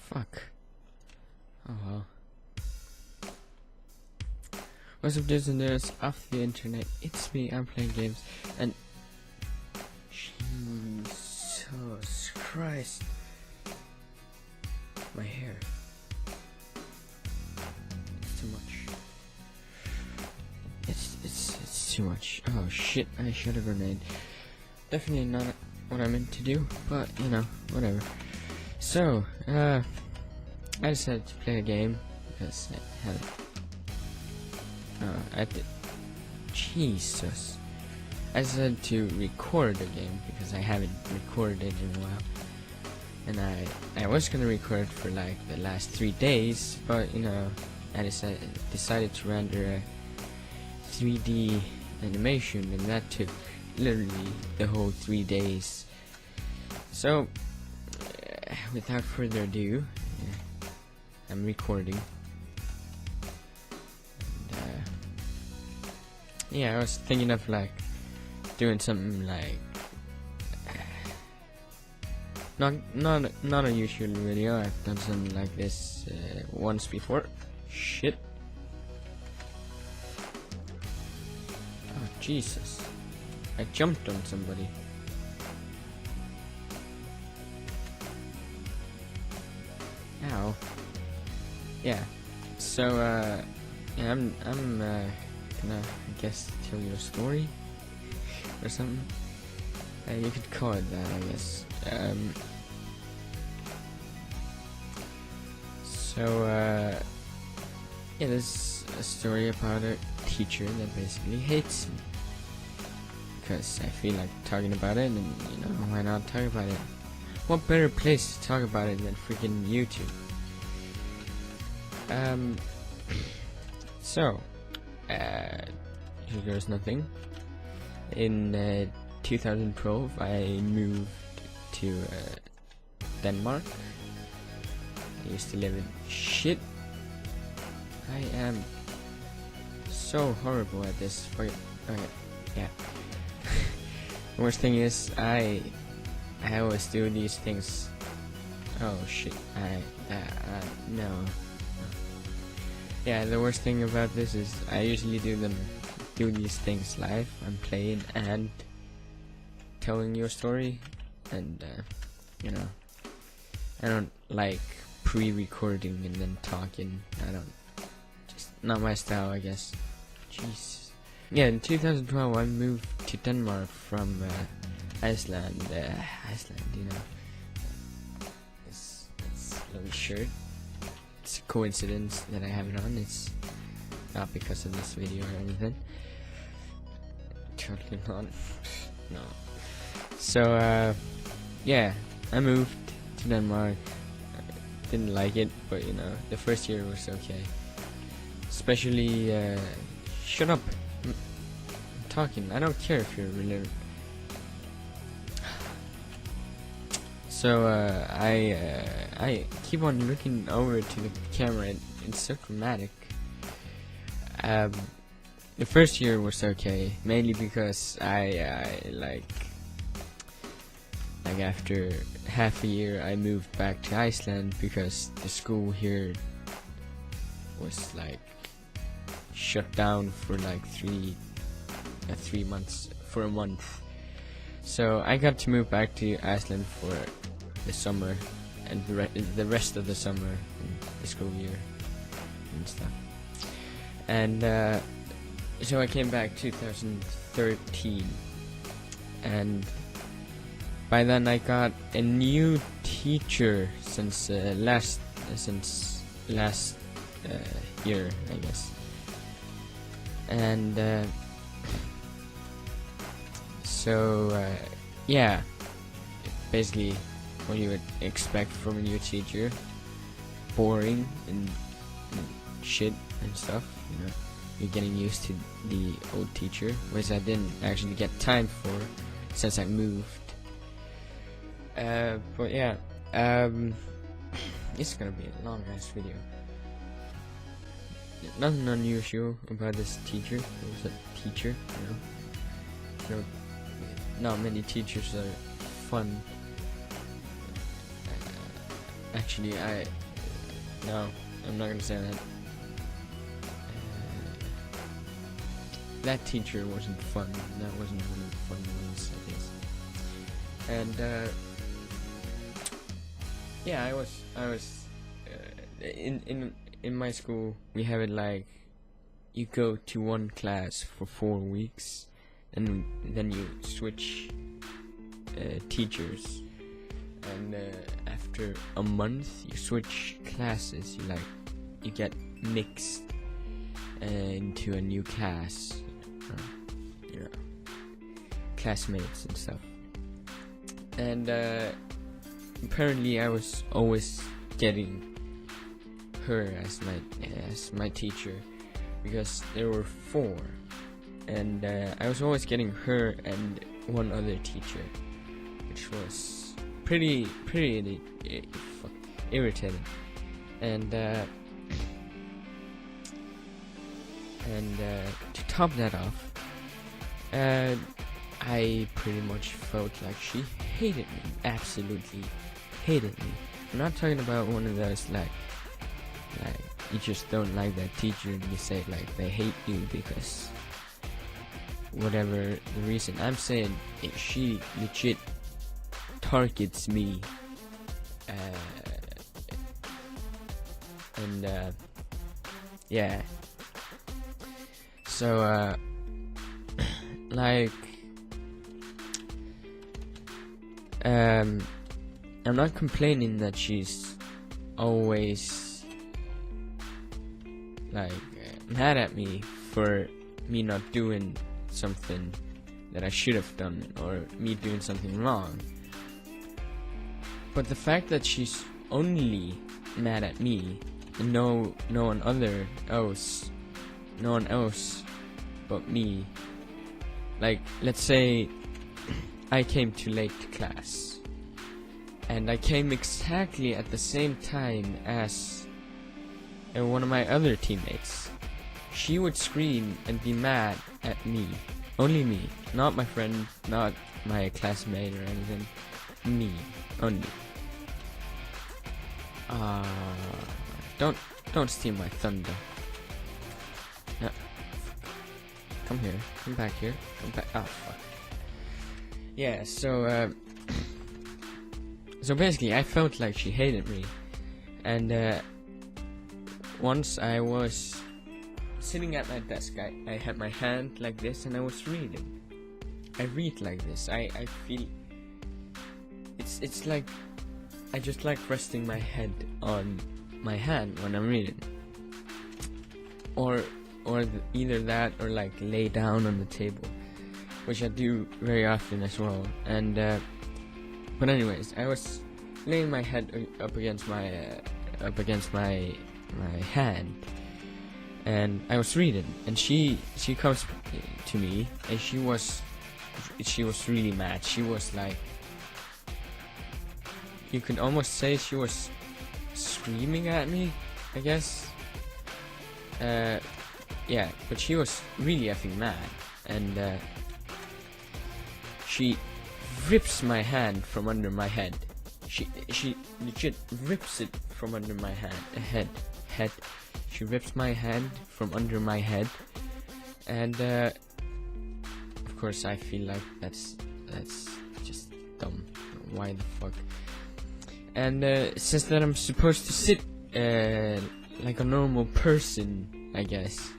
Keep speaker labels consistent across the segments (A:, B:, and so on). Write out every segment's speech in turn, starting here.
A: Fuck. Oh well. What's up, dudes and dudes off the internet? It's me, I'm playing games, and Jesus Christ. My hair. It's too much. It's too much. Oh shit, I shot a grenade. Definitely not what I meant to do, but you know, whatever. So, I decided to play a game because I did. Jesus. I decided to record a game because I haven't recorded it in a while. And I was gonna record for like the last 3 days, but you know, I decided to render a 3D animation, and that took literally the whole 3 days. So, without further ado, I'm recording. And, yeah, I was thinking of like doing something like not a usual video. I've done something like this once before. Shit. Oh Jesus! I jumped on somebody. Ow. Yeah. So yeah, I'm gonna, I guess, tell you a story or something. You could call it that, I guess. Yeah, there's a story about a teacher that basically hates me because I feel like talking about it, and you know, why not talk about it? What better place to talk about it than freaking YouTube? So, here goes nothing. In 2012, I moved to Denmark. I used to live in shit. I am so horrible at this. Okay, yeah. The worst thing is, I always do these things. Oh shit! No. Yeah, the worst thing about this is I usually do these things live. I'm playing and telling you a story, and you know, I don't like pre-recording and then talking. I don't, just not my style, I guess. Jeez. Yeah, in 2012 I moved to Denmark from Iceland. Iceland, you know. It's a little shirt. It's a coincidence that I have it on. It's not because of this video or anything. Totally not. No. So yeah, I moved to Denmark. Didn't like it, but you know, the first year was okay. Especially shut up. I'm talking. I don't care if you're really. So I keep on looking over to the camera. It's so dramatic. The first year was okay, mainly because I like after half a year I moved back to Iceland because the school here was like shut down for like 3 months, for a month. So I got to move back to Iceland for the summer and the rest of the summer and the school year and stuff. And so I came back 2013, and by then I got a new teacher since last year, I guess. And yeah, basically what you would expect from a new teacher: boring and shit and stuff, you know. You're getting used to the old teacher, which I didn't actually get time for since I moved. But yeah, it's gonna be a long ass video. Nothing unusual about this teacher. It was a teacher, you know. Not many teachers are fun. Actually, no, I'm not gonna say that. That teacher wasn't fun. That wasn't really fun ones, I guess. And yeah, I was in my school. We have it like you go to one class for 4 weeks, and then you switch teachers, and after a month you switch classes. You get mixed into a new class, classmates and stuff. And apparently I was always getting her as my teacher, because there were 4, and I was always getting her and one other teacher, which was pretty irritating. And to top that off, I pretty much felt like she hated me, absolutely hated me. I'm not talking about one of those like you just don't like that teacher and you say like they hate you because whatever the reason. I'm saying she legit targets me, and yeah. So like I'm not complaining that she's always like mad at me for me not doing something that I should have done, or me doing something wrong. But the fact that she's only mad at me and no one else but me. Like, let's say I came too late to class, and I came exactly at the same time as one of my other teammates. She would scream and be mad at me. Only me. Not my friend, not my classmate or anything. Me. Only. Don't steal my thunder. No. Come here. Come back here. Come back. Oh, fuck. Yeah, so basically I felt like she hated me. And once I was sitting at my desk, I had my hand like this and I was reading. I read like this. I feel it's like I just like resting my head on my hand when I'm reading, or either that or like lay down on the table, which I do very often as well. And but anyways, I was laying my head up against my hand, and I was reading, and she comes to me, and she was really mad. She was like, you could almost say she was screaming at me, I guess. Yeah, but she was really effing mad, and she rips my hand from under my head. She legit rips it from under my head. She rips my hand from under my head, and of course I feel like that's just dumb. Why the fuck? And it says that I'm supposed to sit like a normal person, I guess.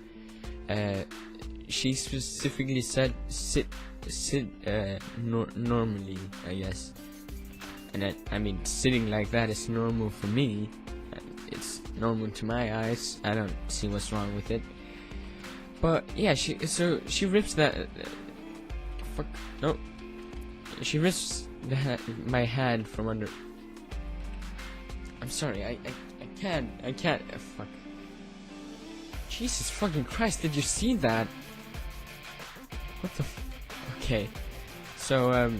A: She specifically said sit normally, I guess. And I mean, sitting like that is normal for me. It's normal to my eyes. I don't see what's wrong with it. But yeah, she rips that. Fuck no. She rips my hand from under. I'm sorry. I can't. Fuck. Jesus fucking Christ! Did you see that? What the? Okay. So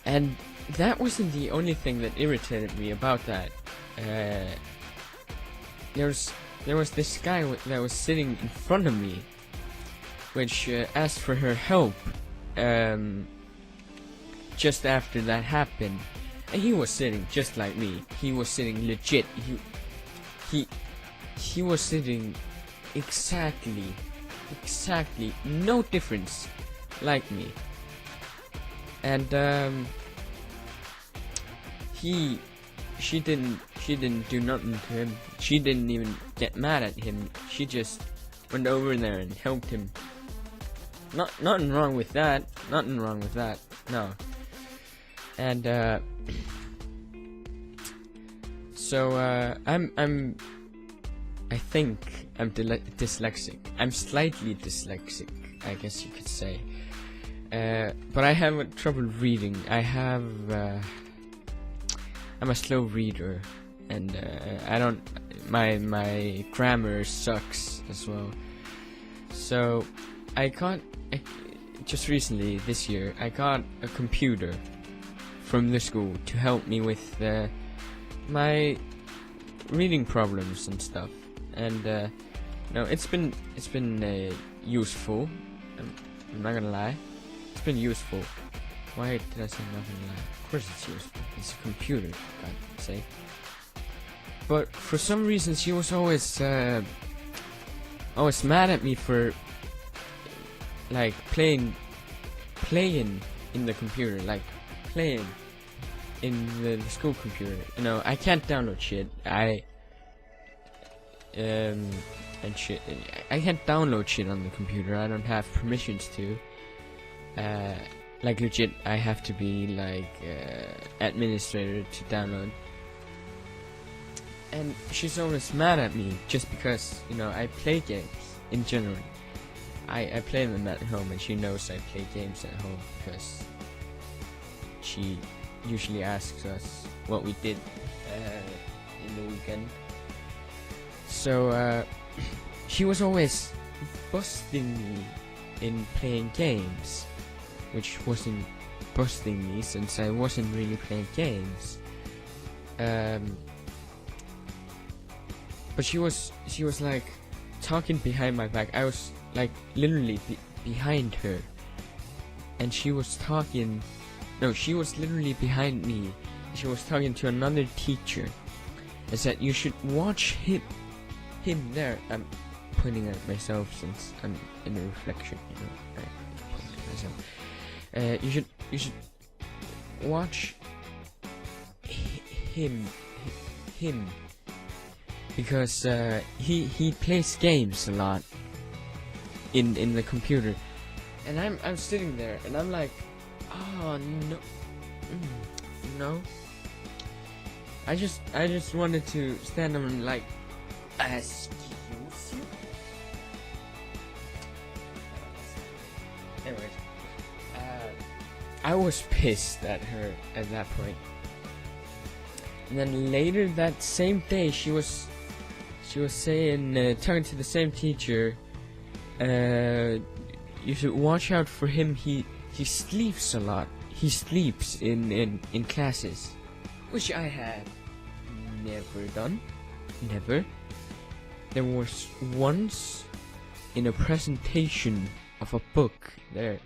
A: and that wasn't the only thing that irritated me about that. There was this guy that was sitting in front of me, which asked for her help just after that happened, he was sitting just like me. He was sitting legit. He was sitting exactly no difference like me. And she didn't do nothing to him. She didn't even get mad at him. She just went over there and helped him. Nothing wrong with that. Nothing wrong with that. No. And so I think I'm dyslexic. I'm slightly dyslexic, I guess you could say. But I have trouble reading. I'm a slow reader, and I don't. My grammar sucks as well. So just recently this year I got a computer from the school to help me with my reading problems and stuff. And no, it's been useful. I'm not gonna lie. It's been useful. Why did I say not gonna lie? Of course it's useful. It's a computer, for God's sake. But for some reason she was always mad at me for like playing in the computer, like playing in the school computer. You know, I can't download shit. I can't download shit on the computer. I don't have permissions to. Like legit, I have to be like administrator to download. And she's always mad at me just because, you know, I play games in general. I play them at home, and she knows I play games at home because she usually asks us what we did in the weekend. So she was always busting me in playing games, which wasn't busting me since I wasn't really playing games. But she was like talking behind my back. I was like literally behind her, and she was talking. No, she was literally behind me. She was talking to another teacher. I said, "You should watch him there." I'm pointing at myself since I'm in a reflection. You know, I point at myself. You should watch him because he plays games a lot in the computer, and I'm sitting there and I'm like, oh no, no. I just wanted to stand up and like, excuse you. Anyways, I was pissed at her at that point. And then later that same day, she was saying, talking to the same teacher, you should watch out for him. He sleeps a lot. He sleeps in classes, which I had never done. Never. There was once in a presentation of a book. The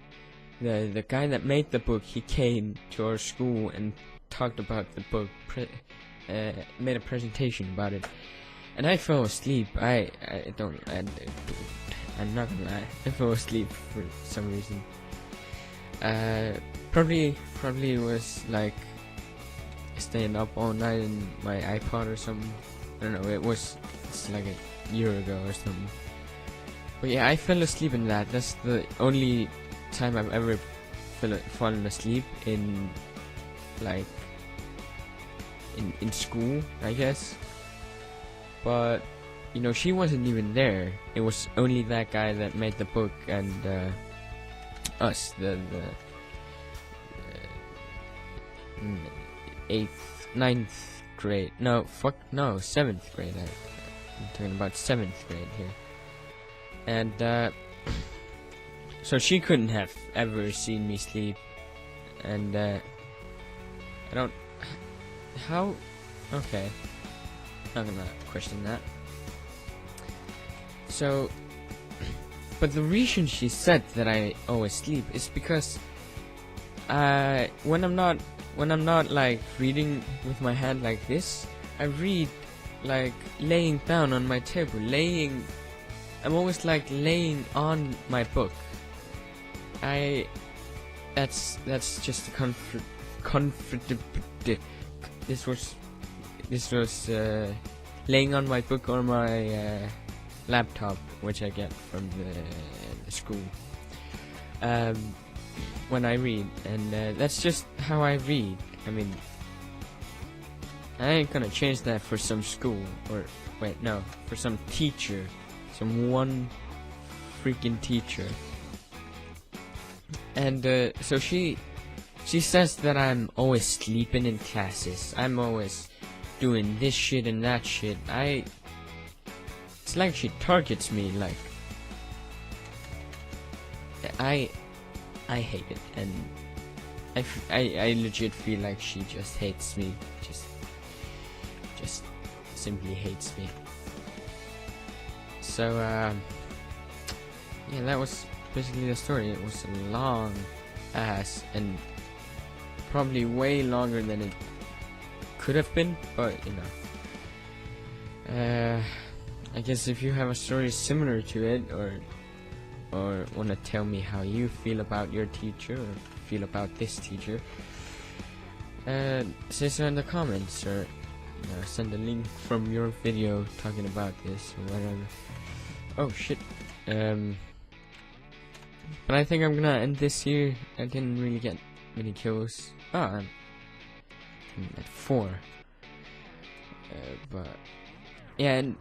A: guy that made the book, he came to our school and talked about the book. Made a presentation about it, and I fell asleep. I'm not gonna lie. I fell asleep for some reason. Probably was like staying up all night in my iPod or something. I don't know. It's like a year ago or something. But yeah, I fell asleep in that. That's the only time I've ever fallen asleep in, like, in school, I guess. But you know, she wasn't even there. It was only that guy that made the book and us, the 8th, 9th grade. No, 7th grade. I'm talking about 7th grade here. And so she couldn't have ever seen me sleep, and I don't. How? Okay, not gonna question that. So, but the reason she said that I always sleep is because when I'm not when I'm not like reading with my hand like this, I read like laying down on my table. I'm always like laying on my book. That's just a this was laying on my book or my laptop, which I get from the school when I read, and that's just how I read. I mean, I ain't gonna change that for some school, or wait, no, for some teacher, some one freaking teacher. And so she says that I'm always sleeping in classes. I'm always doing this shit and that shit. It's like she targets me. Like I hate it, and I legit feel like she just hates me. Just simply hates me. So yeah, that was basically the story. It was a long ass and probably way longer than it could have been, but you know, I guess if you have a story similar to it, or want to tell me how you feel about your teacher or feel about this teacher, say so in the comments, or you know, send a link from your video talking about this or whatever. Oh shit. But I think I'm gonna end this here. I didn't really get many kills. I'm at 4. But yeah, and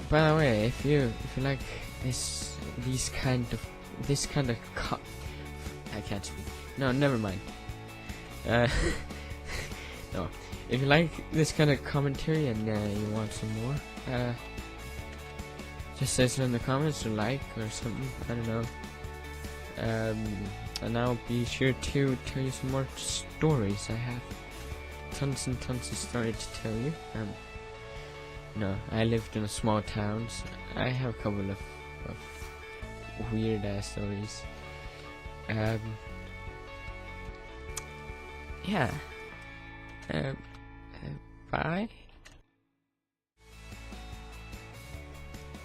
A: by the way, if you like this kind of I can't speak. No, never mind. No, if you like this kind of commentary and you want some more, just say so in the comments, or like, or something. I don't know. And I'll be sure to tell you some more stories. I have tons and tons of stories to tell you. No, I lived in a small town, so I have a couple of weird ass stories. Yeah. Bye.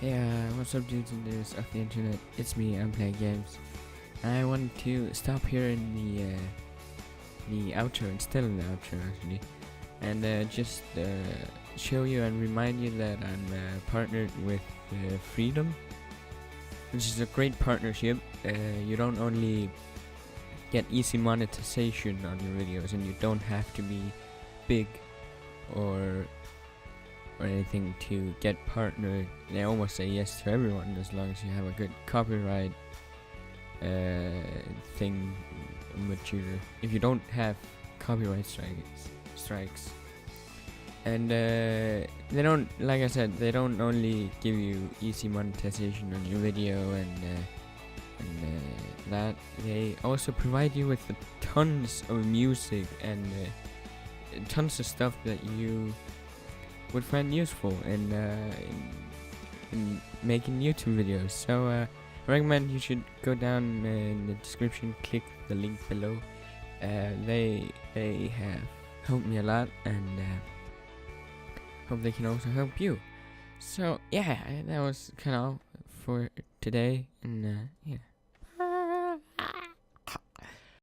A: Yeah, what's up, dudes and dudes of the internet? It's me, I'm playing games. I wanted to stop here in the outro, and still in the outro actually, and just show you and remind you that I'm partnered with Freedom, which is a great partnership. You don't only get easy monetization on your videos, and you don't have to be big or anything to get partnered. They almost say yes to everyone as long as you have a good copyright thing material. If you don't have copyright strikes, and they don't, like I said, they don't only give you easy monetization on your video and that, they also provide you with tons of music and tons of stuff that you would find useful in making YouTube videos. So I recommend you should go down in the description, click the link below. They have helped me a lot, and hope they can also help you. So yeah, that was kind of all for today, and yeah.